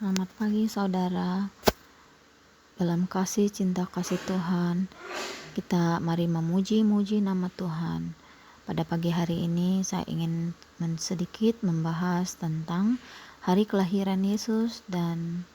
Selamat pagi saudara. Dalam kasih cinta kasih Tuhan, kita mari memuji-muji nama Tuhan. Pada pagi hari ini saya ingin sedikit membahas tentang hari kelahiran Yesus dan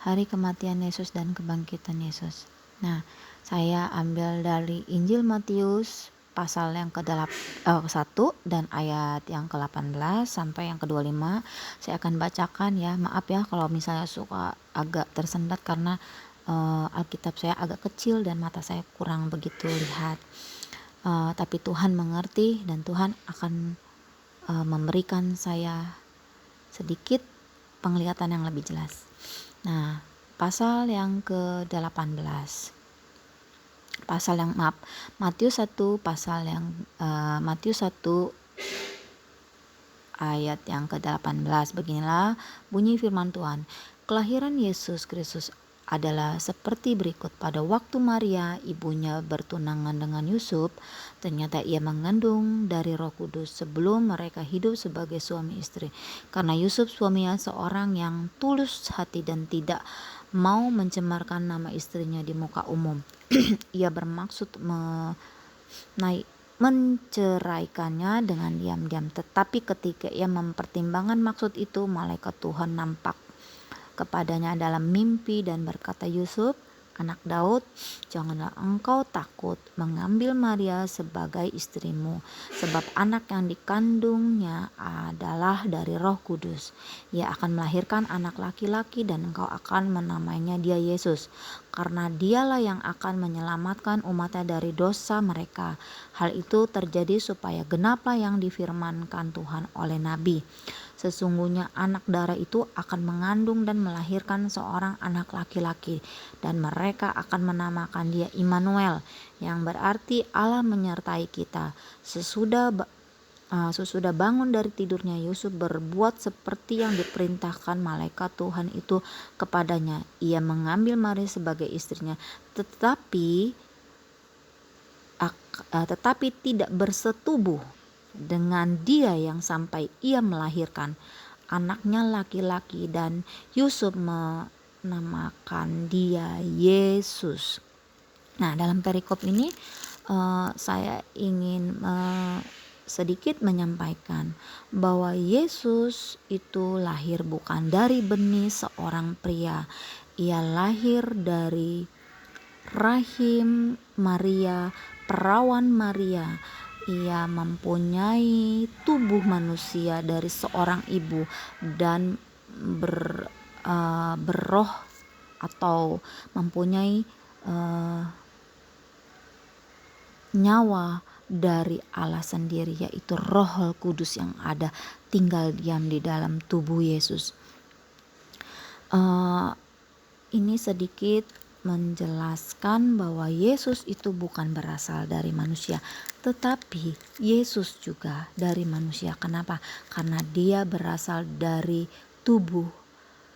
hari kematian Yesus dan kebangkitan Yesus. Nah, saya ambil dari Injil Matius pasal yang ke-1 dan ayat yang ke-18 sampai yang ke-25. Saya akan bacakan ya. Maaf ya kalau misalnya suka agak tersendat karena Alkitab saya agak kecil dan mata saya kurang begitu lihat. Tapi Tuhan mengerti dan Tuhan akan memberikan saya sedikit penglihatan yang lebih jelas. Nah, pasal yang ke-18. Matius 1 ayat yang ke-18. Beginilah bunyi firman Tuhan. Kelahiran Yesus Kristus adalah seperti berikut. Pada waktu Maria ibunya bertunangan dengan Yusuf, ternyata ia mengandung dari Roh Kudus sebelum mereka hidup sebagai suami istri. Karena Yusuf suaminya seorang yang tulus hati dan tidak mau mencemarkan nama istrinya di muka umum. Ia bermaksud menceraikannya dengan diam-diam. Tetapi ketika ia mempertimbangkan maksud itu, malaikat Tuhan nampak kepadanya dalam mimpi dan berkata, Yusuf, anak Daud, janganlah engkau takut mengambil Maria sebagai istrimu, sebab anak yang dikandungnya adalah dari Roh Kudus. Ia akan melahirkan anak laki-laki dan engkau akan menamainya dia Yesus, karena dialah yang akan menyelamatkan umatnya dari dosa mereka. Hal itu terjadi supaya genaplah yang difirmankan Tuhan oleh Nabi. Sesungguhnya anak darah itu akan mengandung dan melahirkan seorang anak laki-laki, dan mereka akan menamakan dia Immanuel, yang berarti Allah menyertai kita. Sesudah bangun dari tidurnya, Yusuf berbuat seperti yang diperintahkan malaikat Tuhan itu kepadanya. Ia mengambil Maria sebagai istrinya, tetapi tidak bersetubuh dengan dia yang sampai ia melahirkan anaknya laki-laki, dan Yusuf menamakan dia Yesus. Nah, dalam perikop ini saya ingin sedikit menyampaikan bahwa Yesus itu lahir bukan dari benih seorang pria. Ia lahir dari rahim Maria, perawan Maria. Ia mempunyai tubuh manusia dari seorang ibu dan berroh atau mempunyai nyawa dari Allah sendiri, yaitu Roh Kudus yang ada tinggal diam di dalam tubuh Yesus. Ini sedikit menjelaskan bahwa Yesus itu bukan berasal dari manusia, tetapi Yesus juga dari manusia. Kenapa? Karena dia berasal dari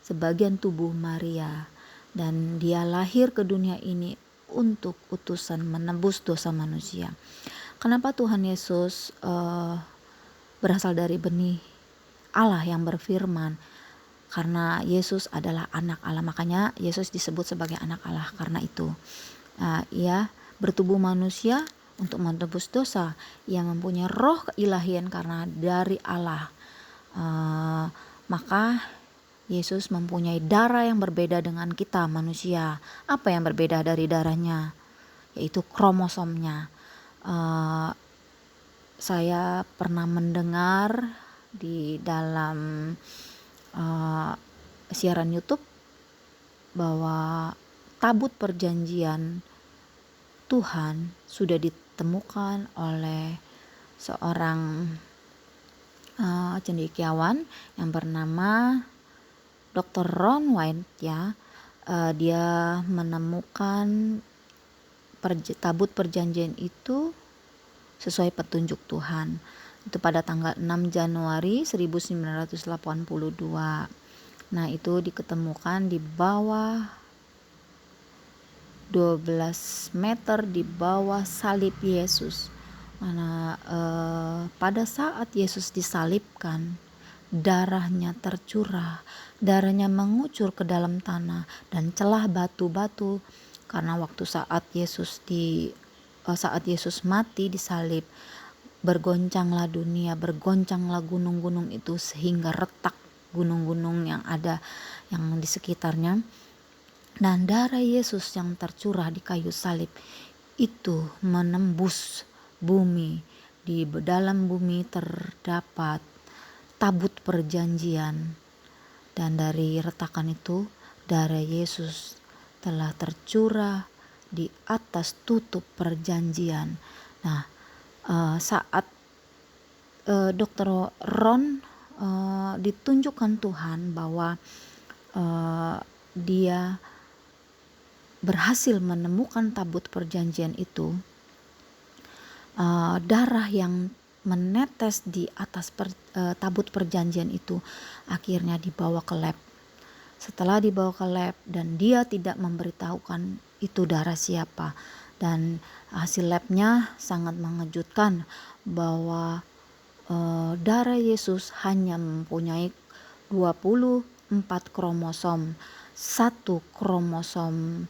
sebagian tubuh Maria, dan dia lahir ke dunia ini untuk utusan menebus dosa manusia. Kenapa Tuhan Yesus berasal dari benih Allah yang berfirman? Karena Yesus adalah anak Allah, makanya Yesus disebut sebagai anak Allah. Karena itu ia bertubuh manusia untuk menebus dosa. Ia mempunyai roh keilahian karena dari Allah. Maka Yesus mempunyai darah yang berbeda dengan kita manusia. Apa yang berbeda dari darahnya? Yaitu kromosomnya. Saya pernah mendengar di dalam siaran YouTube bahwa tabut perjanjian Tuhan sudah ditemukan oleh seorang cendekiawan yang bernama Dr. Ron White ya. Dia menemukan tabut perjanjian itu sesuai petunjuk Tuhan. Itu pada tanggal 6 Januari 1982. Nah, itu diketemukan di bawah 12 meter di bawah salib Yesus. Mana pada saat Yesus disalibkan, darahnya tercurah, darahnya mengucur ke dalam tanah dan celah batu-batu, karena waktu saat Yesus mati disalib, bergoncanglah dunia, bergoncanglah gunung-gunung itu sehingga retak gunung-gunung yang ada yang di sekitarnya. Dan darah Yesus yang tercurah di kayu salib itu menembus bumi. Di dalam bumi terdapat tabut perjanjian, dan dari retakan itu darah Yesus telah tercurah di atas tutup perjanjian. Nah, saat Dr. Ron ditunjukkan Tuhan bahwa dia berhasil menemukan tabut perjanjian itu, darah yang menetes di atas tabut perjanjian itu akhirnya dibawa ke lab. Setelah dibawa ke lab dan dia tidak memberitahukan itu darah siapa, dan hasil labnya sangat mengejutkan bahwa darah Yesus hanya mempunyai 24 kromosom, 1 kromosom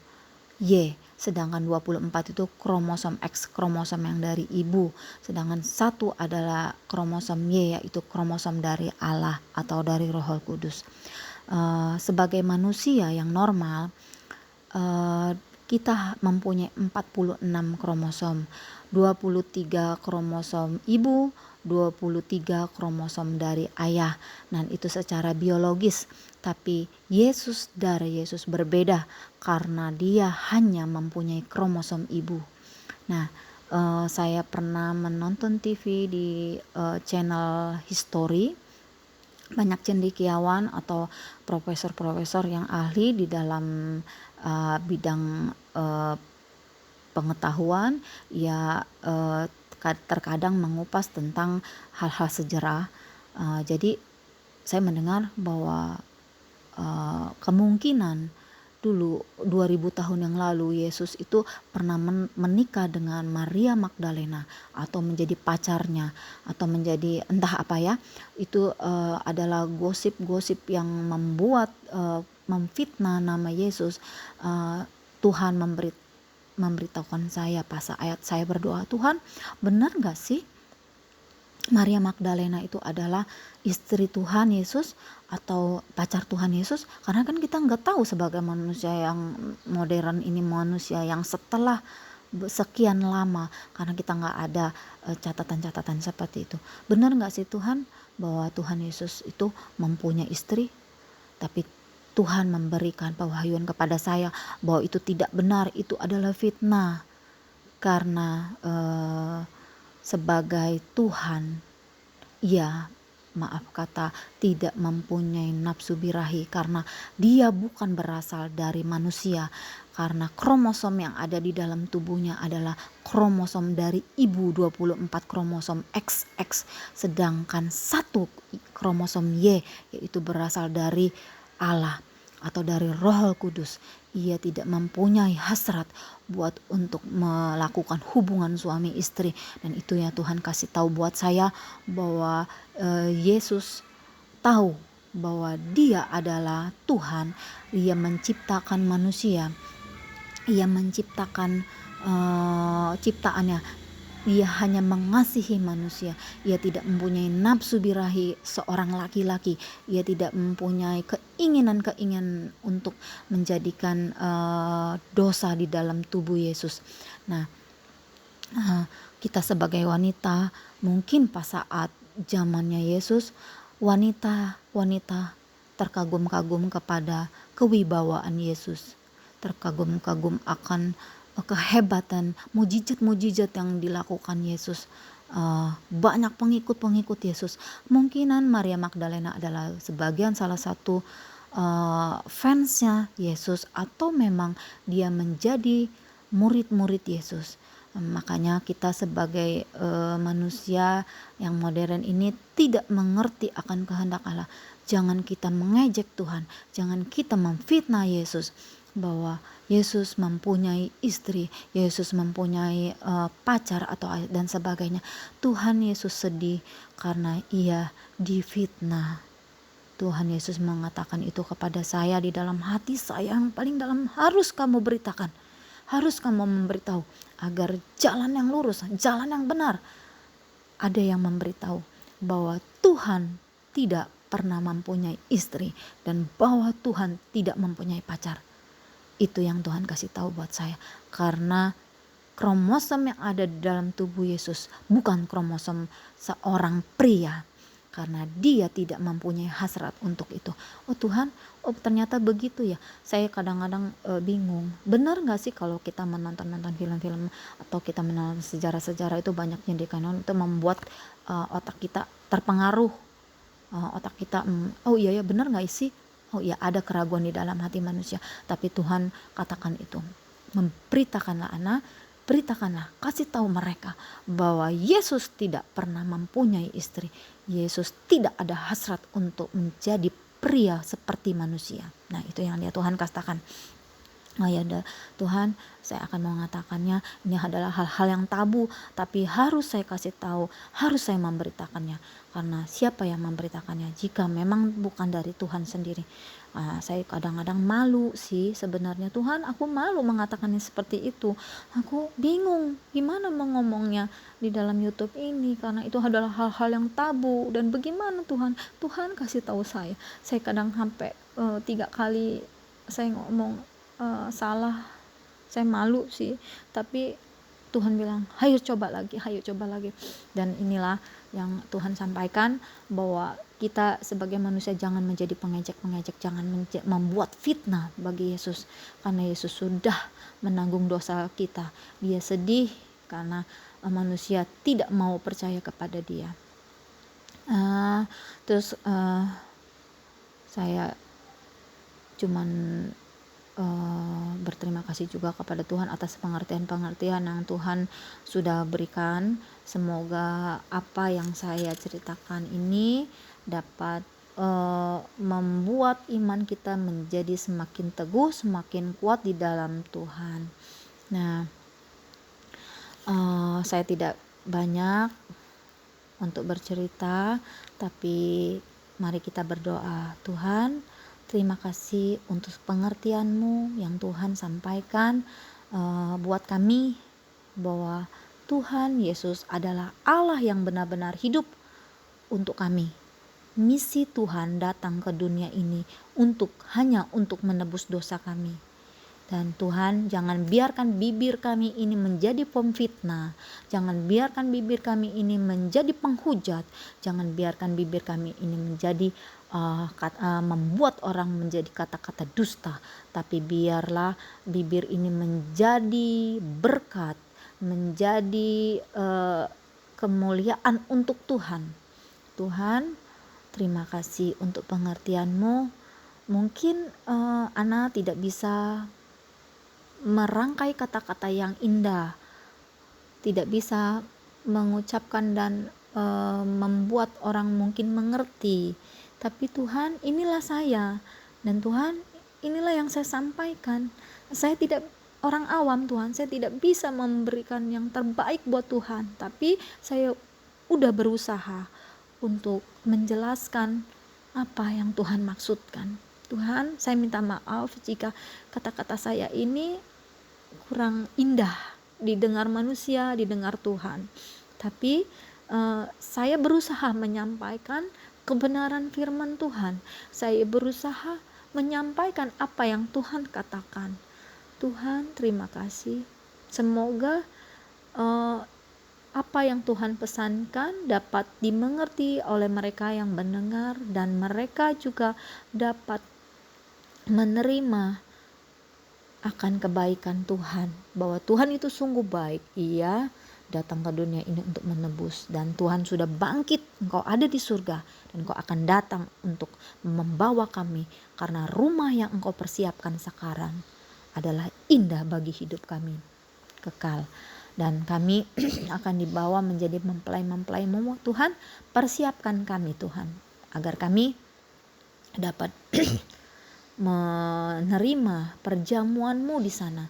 Y, sedangkan 24 itu kromosom X, kromosom yang dari ibu, sedangkan 1 adalah kromosom Y, yaitu kromosom dari Allah atau dari Roh Kudus. Sebagai manusia yang normal, kita mempunyai 46 kromosom, 23 kromosom ibu, 23 kromosom dari ayah, dan itu secara biologis. Tapi darah Yesus berbeda karena dia hanya mempunyai kromosom ibu. Nah, saya pernah menonton TV di channel History. Banyak cendekiawan atau profesor-profesor yang ahli di dalam bidang pengetahuan, ya terkadang mengupas tentang hal-hal sejarah. Jadi saya mendengar bahwa kemungkinan dulu 2000 tahun yang lalu Yesus itu pernah menikah dengan Maria Magdalena atau menjadi pacarnya atau menjadi entah apa ya. Itu adalah gosip-gosip yang membuat memfitnah nama Yesus. Tuhan memberitahukan saya pas ayat saya berdoa, Tuhan, benar gak sih Maria Magdalena itu adalah istri Tuhan Yesus atau pacar Tuhan Yesus? Karena kan kita nggak tahu sebagai manusia yang modern ini, manusia yang setelah sekian lama, karena kita nggak ada catatan-catatan seperti itu. Benar nggak sih Tuhan bahwa Tuhan Yesus itu mempunyai istri? Tapi Tuhan memberikan pewahyuan kepada saya bahwa itu tidak benar, itu adalah fitnah. Karena sebagai Tuhan, ia maaf kata tidak mempunyai nafsu birahi karena dia bukan berasal dari manusia, karena kromosom yang ada di dalam tubuhnya adalah kromosom dari ibu, 24 kromosom XX, sedangkan 1 kromosom Y yaitu berasal dari Allah atau dari Roh Kudus. Ia tidak mempunyai hasrat buat untuk melakukan hubungan suami istri, dan itu ya Tuhan kasih tahu buat saya bahwa Yesus tahu bahwa dia adalah Tuhan. Ia menciptakan manusia, ia menciptakan ciptaannya. Ia hanya mengasihi manusia. Ia tidak mempunyai nafsu birahi seorang laki-laki. Ia tidak mempunyai keinginan untuk menjadikan dosa di dalam tubuh Yesus. Nah, kita sebagai wanita, mungkin pas saat zamannya Yesus, wanita terkagum-kagum kepada kewibawaan Yesus, terkagum-kagum akan kehebatan, mujizat-mujizat yang dilakukan Yesus. Banyak pengikut Yesus. Mungkinan Maria Magdalena adalah salah satu fansnya Yesus, atau memang dia menjadi murid-murid Yesus. Makanya kita sebagai manusia yang modern ini tidak mengerti akan kehendak Allah. Jangan kita mengejek Tuhan, jangan kita memfitnah Yesus bahwa Yesus mempunyai istri, Yesus mempunyai pacar atau dan sebagainya. Tuhan Yesus sedih karena ia difitnah. Tuhan Yesus mengatakan itu kepada saya di dalam hati saya yang paling dalam. Harus kamu beritakan, harus kamu memberitahu agar jalan yang lurus, jalan yang benar. Ada yang memberitahu bahwa Tuhan tidak pernah mempunyai istri dan bahwa Tuhan tidak mempunyai pacar. Itu yang Tuhan kasih tahu buat saya. Karena kromosom yang ada di dalam tubuh Yesus bukan kromosom seorang pria. Karena dia tidak mempunyai hasrat untuk itu. Oh Tuhan, oh ternyata begitu ya. Saya kadang-kadang bingung. Benar gak sih kalau kita menonton film-film atau kita menonton sejarah-sejarah itu banyak nyedikan itu membuat otak kita terpengaruh. Otak kita, oh iya ya benar gak sih? Oh iya ada keraguan di dalam hati manusia. Tapi Tuhan katakan itu. Memberitakanlah anak. Beritakanlah, kasih tahu mereka bahwa Yesus tidak pernah mempunyai istri. Yesus tidak ada hasrat untuk menjadi pria seperti manusia. Nah itu yang dia Tuhan katakan. Oh ya Tuhan, saya akan mengatakannya. Ini adalah hal-hal yang tabu, tapi harus saya kasih tahu, harus saya memberitakannya. Karena siapa yang memberitakannya jika memang bukan dari Tuhan sendiri? Saya kadang-kadang malu sih sebenarnya. Tuhan, aku malu mengatakannya seperti itu. Aku bingung gimana mengomongnya di dalam YouTube ini karena itu adalah hal-hal yang tabu. Dan bagaimana Tuhan? Tuhan kasih tahu saya. Saya kadang sampai 3 kali saya ngomong salah. Saya malu sih, tapi Tuhan bilang, hayo coba lagi. Dan inilah yang Tuhan sampaikan, bahwa kita sebagai manusia jangan menjadi pengejek-pengejek, jangan membuat fitnah bagi Yesus. Karena Yesus sudah menanggung dosa kita. Dia sedih karena manusia tidak mau percaya kepada dia. Saya cuman berterima kasih juga kepada Tuhan atas pengertian-pengertian yang Tuhan sudah berikan. Semoga apa yang saya ceritakan ini dapat membuat iman kita menjadi semakin teguh, semakin kuat di dalam Tuhan. Nah, saya tidak banyak untuk bercerita, tapi mari kita berdoa. Tuhan, terima kasih untuk pengertian-Mu yang Tuhan sampaikan buat kami, bahwa Tuhan Yesus adalah Allah yang benar-benar hidup untuk kami. Misi Tuhan datang ke dunia ini hanya untuk menebus dosa kami. Dan Tuhan, jangan biarkan bibir kami ini menjadi pemfitnah. Jangan biarkan bibir kami ini menjadi penghujat. Jangan biarkan bibir kami ini menjadi membuat orang menjadi kata-kata dusta. Tapi biarlah bibir ini menjadi berkat, menjadi kemuliaan untuk Tuhan. Tuhan, terima kasih untuk pengertian-Mu. Mungkin Ana tidak bisa merangkai kata-kata yang indah, tidak bisa mengucapkan dan membuat orang mungkin mengerti. Tapi Tuhan, inilah saya, dan Tuhan, inilah yang saya sampaikan. Saya tidak orang awam Tuhan, saya tidak bisa memberikan yang terbaik buat Tuhan, tapi saya udah berusaha untuk menjelaskan apa yang Tuhan maksudkan. Tuhan, saya minta maaf jika kata-kata saya ini kurang indah didengar manusia, didengar Tuhan. Tapi saya berusaha menyampaikan kebenaran firman Tuhan. Saya berusaha menyampaikan apa yang Tuhan katakan. Tuhan, terima kasih. Semoga apa yang Tuhan pesankan dapat dimengerti oleh mereka yang mendengar, dan mereka juga dapat menerima akan kebaikan Tuhan, bahwa Tuhan itu sungguh baik. Ia datang ke dunia ini untuk menebus, dan Tuhan sudah bangkit. Engkau ada di surga, dan Engkau akan datang untuk membawa kami, karena rumah yang Engkau persiapkan sekarang adalah indah bagi hidup kami kekal, dan kami akan dibawa menjadi mempelai-mempelai-Mu. Tuhan, persiapkan kami Tuhan, agar kami dapat menerima perjamuan-Mu di sana.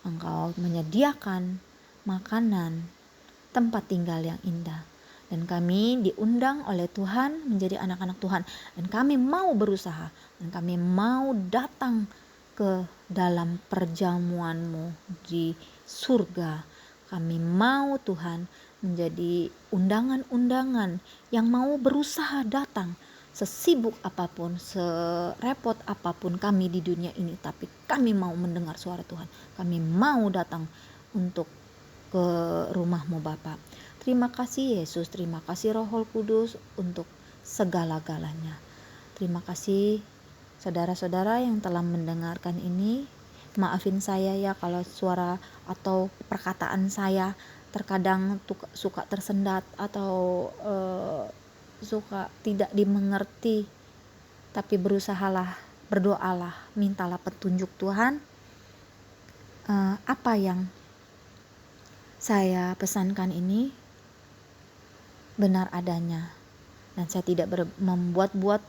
Engkau menyediakan makanan, tempat tinggal yang indah. Dan kami diundang oleh Tuhan menjadi anak-anak Tuhan. Dan kami mau berusaha. Dan kami mau datang ke dalam perjamuan-Mu di surga. Kami mau Tuhan menjadi undangan-undangan yang mau berusaha datang. Sesibuk apapun, serepot apapun kami di dunia ini, tapi kami mau mendengar suara Tuhan. Kami mau datang untuk ke rumah-Mu Bapa. Terima kasih Yesus, terima kasih Roh Kudus untuk segala-galanya. Terima kasih saudara-saudara yang telah mendengarkan ini. Maafin saya ya kalau suara atau perkataan saya terkadang suka tersendat atau suka tidak dimengerti, tapi berusahalah, berdoalah, mintalah petunjuk Tuhan. Apa yang saya pesankan ini benar adanya, dan saya tidak membuat-buat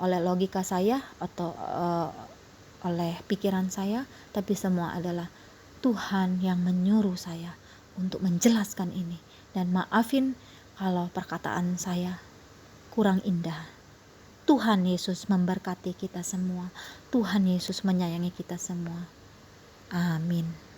oleh logika saya atau oleh pikiran saya, tapi semua adalah Tuhan yang menyuruh saya untuk menjelaskan ini. Dan maafin kalau perkataan saya kurang indah. Tuhan Yesus memberkati kita semua. Tuhan Yesus menyayangi kita semua. Amin.